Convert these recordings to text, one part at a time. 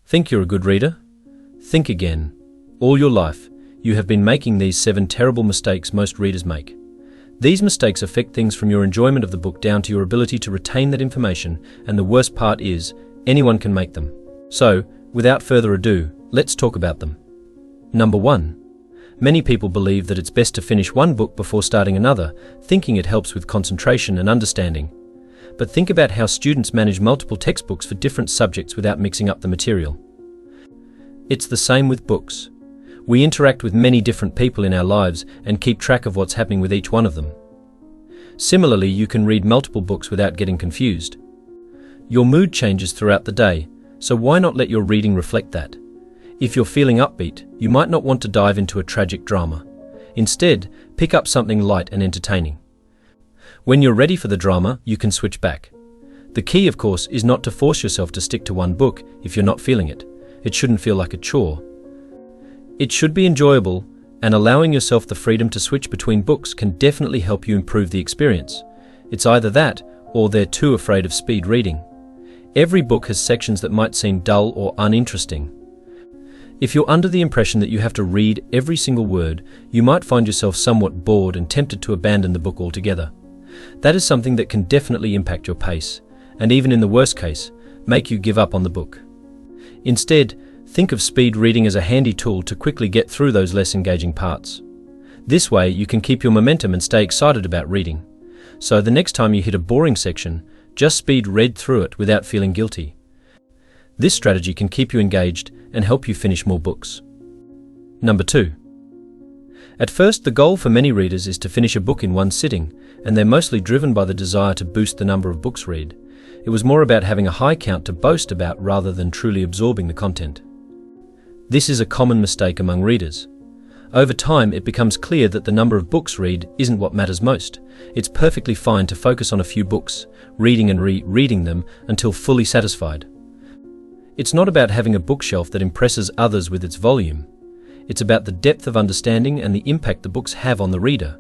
Think you're a good reader? Think again. All your life, you have been making these 7 terrible mistakes most readers make. These mistakes affect things from your enjoyment of the book down to your ability to retain that information, and the worst part is, anyone can make them. So, without further ado, let's talk about them. Number 1. Many people believe that it's best to finish one book before starting another, thinking it helps with concentration and understanding. But think about how students manage multiple textbooks for different subjects without mixing up the material. It's the same with books. We interact with many different people in our lives and keep track of what's happening with each one of them. Similarly, you can read multiple books without getting confused. Your mood changes throughout the day, so why not let your reading reflect that? If you're feeling upbeat, you might not want to dive into a tragic drama. Instead, pick up something light and entertaining. When you're ready for the drama, you can switch back. The key, of course, is not to force yourself to stick to one book if you're not feeling it. It shouldn't feel like a chore. It should be enjoyable, and allowing yourself the freedom to switch between books can definitely help you improve the experience. It's either that, or they're too afraid of speed reading. Every book has sections that might seem dull or uninteresting. If you're under the impression that you have to read every single word, you might find yourself somewhat bored and tempted to abandon the book altogether. That is something that can definitely impact your pace, and even in the worst case, make you give up on the book. Instead, think of speed reading as a handy tool to quickly get through those less engaging parts. This way, you can keep your momentum and stay excited about reading. So the next time you hit a boring section, just speed read through it without feeling guilty. This strategy can keep you engaged and help you finish more books. Number 2. At first, the goal for many readers is to finish a book in one sitting, and they're mostly driven by the desire to boost the number of books read. It was more about having a high count to boast about rather than truly absorbing the content. This is a common mistake among readers. Over time, it becomes clear that the number of books read isn't what matters most. It's perfectly fine to focus on a few books, reading and rereading them until fully satisfied. It's not about having a bookshelf that impresses others with its volume. It's about the depth of understanding and the impact the books have on the reader.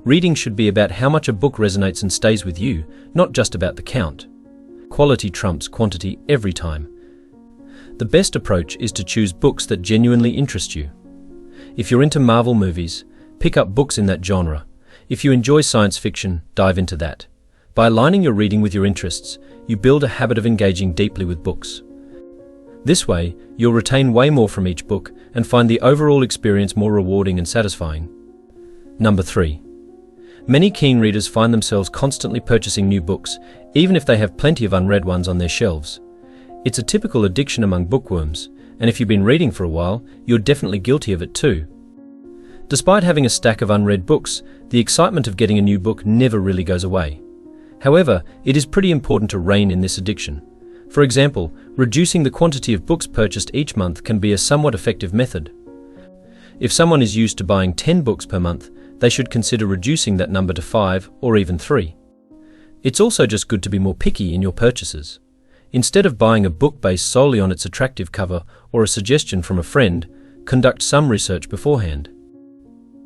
Reading should be about how much a book resonates and stays with you, not just about the count. Quality trumps quantity every time. The best approach is to choose books that genuinely interest you. If you're into Marvel movies, pick up books in that genre. If you enjoy science fiction, dive into that. By aligning your reading with your interests, you build a habit of engaging deeply with books. This way, you'll retain way more from each book and find the overall experience more rewarding and satisfying. Number 3. Many keen readers find themselves constantly purchasing new books, even if they have plenty of unread ones on their shelves. It's a typical addiction among bookworms, and if you've been reading for a while, you're definitely guilty of it too. Despite having a stack of unread books, the excitement of getting a new book never really goes away. However, it is pretty important to rein in this addiction. For example, reducing the quantity of books purchased each month can be a somewhat effective method. If someone is used to buying 10 books per month, they should consider reducing that number to 5 or even 3. It's also just good to be more picky in your purchases. Instead of buying a book based solely on its attractive cover or a suggestion from a friend, conduct some research beforehand.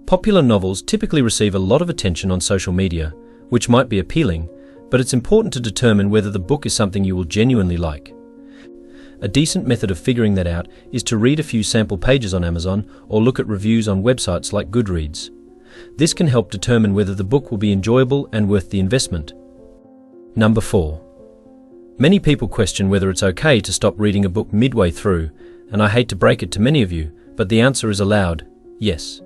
Popular novels typically receive a lot of attention on social media, which might be appealing, but it's important to determine whether the book is something you will genuinely like. A decent method of figuring that out is to read a few sample pages on Amazon or look at reviews on websites like Goodreads. This can help determine whether the book will be enjoyable and worth the investment. Number 4. Many people question whether it's okay to stop reading a book midway through, and I hate to break it to many of you, but the answer is a loud yes.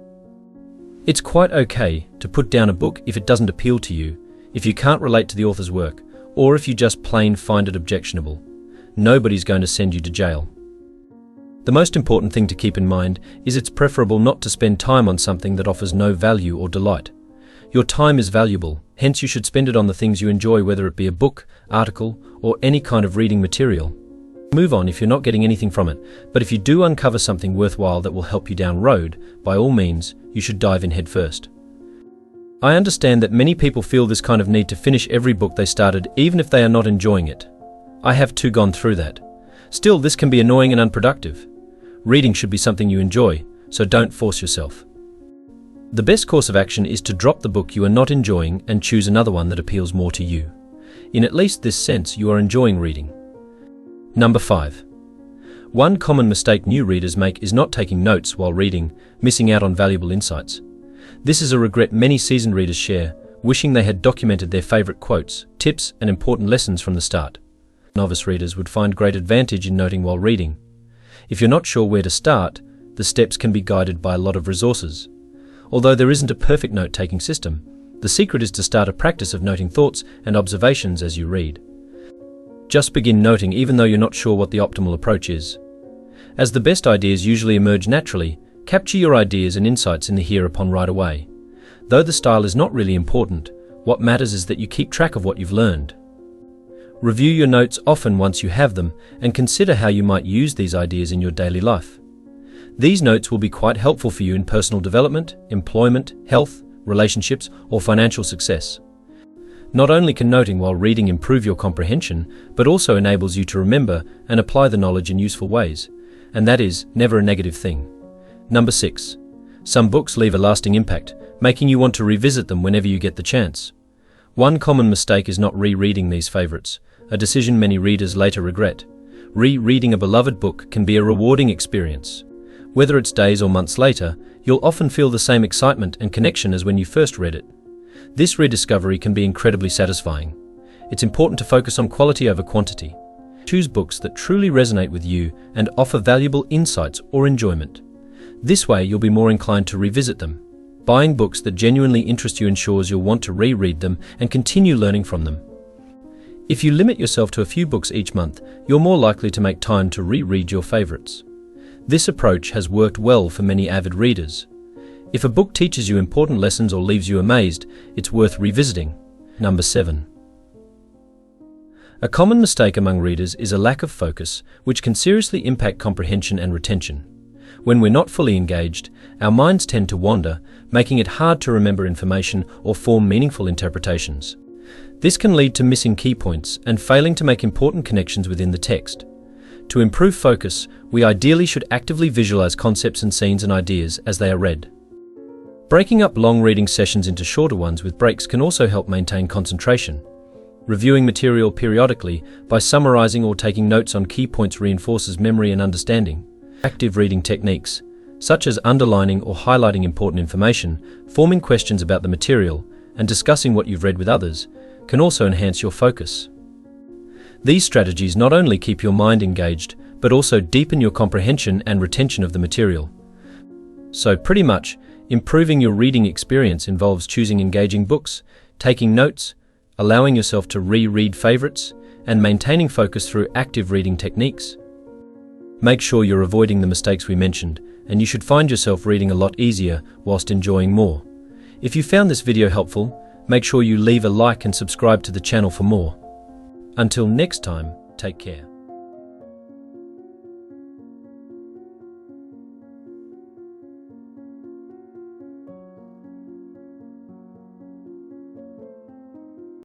It's quite okay to put down a book if it doesn't appeal to you, if you can't relate to the author's work, or if you just plain find it objectionable. Nobody's going to send you to jail. The most important thing to keep in mind is it's preferable not to spend time on something that offers no value or delight. Your time is valuable, hence you should spend it on the things you enjoy, whether it be a book, article, or any kind of reading material. Move on if you're not getting anything from it, but if you do uncover something worthwhile that will help you down road, by all means, you should dive in head first. I understand that many people feel this kind of need to finish every book they started, even if they are not enjoying it. I have too gone through that. Still, this can be annoying and unproductive. Reading should be something you enjoy, so don't force yourself. The best course of action is to drop the book you are not enjoying and choose another one that appeals more to you. In at least this sense, you are enjoying reading. Number 5. One common mistake new readers make is not taking notes while reading, missing out on valuable insights. This is a regret many seasoned readers share, wishing they had documented their favorite quotes, tips, and important lessons from the start. Novice readers would find great advantage in noting while reading. If you're not sure where to start, the steps can be guided by a lot of resources. Although there isn't a perfect note-taking system, the secret is to start a practice of noting thoughts and observations as you read. Just begin noting even though you're not sure what the optimal approach is. As the best ideas usually emerge naturally, capture your ideas and insights in the hereupon right away. Though the style is not really important, what matters is that you keep track of what you've learned. Review your notes often once you have them and consider how you might use these ideas in your daily life. These notes will be quite helpful for you in personal development, employment, health, relationships, or financial success. Not only can noting while reading improve your comprehension, but also enables you to remember and apply the knowledge in useful ways. And that is never a negative thing. Number 6. Some books leave a lasting impact, making you want to revisit them whenever you get the chance. One common mistake is not rereading these favorites, a decision many readers later regret. Rereading a beloved book can be a rewarding experience. Whether it's days or months later, you'll often feel the same excitement and connection as when you first read it. This rediscovery can be incredibly satisfying. It's important to focus on quality over quantity. Choose books that truly resonate with you and offer valuable insights or enjoyment. This way, you'll be more inclined to revisit them. Buying books that genuinely interest you ensures you'll want to reread them and continue learning from them. If you limit yourself to a few books each month, you're more likely to make time to reread your favorites. This approach has worked well for many avid readers. If a book teaches you important lessons or leaves you amazed, it's worth revisiting. Number 7. A common mistake among readers is a lack of focus, which can seriously impact comprehension and retention. When we're not fully engaged, our minds tend to wander, making it hard to remember information or form meaningful interpretations. This can lead to missing key points and failing to make important connections within the text. To improve focus, we ideally should actively visualize concepts and scenes and ideas as they are read. Breaking up long reading sessions into shorter ones with breaks can also help maintain concentration. Reviewing material periodically by summarizing or taking notes on key points reinforces memory and understanding. Active reading techniques, such as underlining or highlighting important information, forming questions about the material, and discussing what you've read with others, can also enhance your focus. These strategies not only keep your mind engaged, but also deepen your comprehension and retention of the material. So pretty much, improving your reading experience involves choosing engaging books, taking notes, allowing yourself to reread favorites, and maintaining focus through active reading techniques. Make sure you're avoiding the mistakes we mentioned, and you should find yourself reading a lot easier whilst enjoying more. If you found this video helpful, make sure you leave a like and subscribe to the channel for more. Until next time, take care.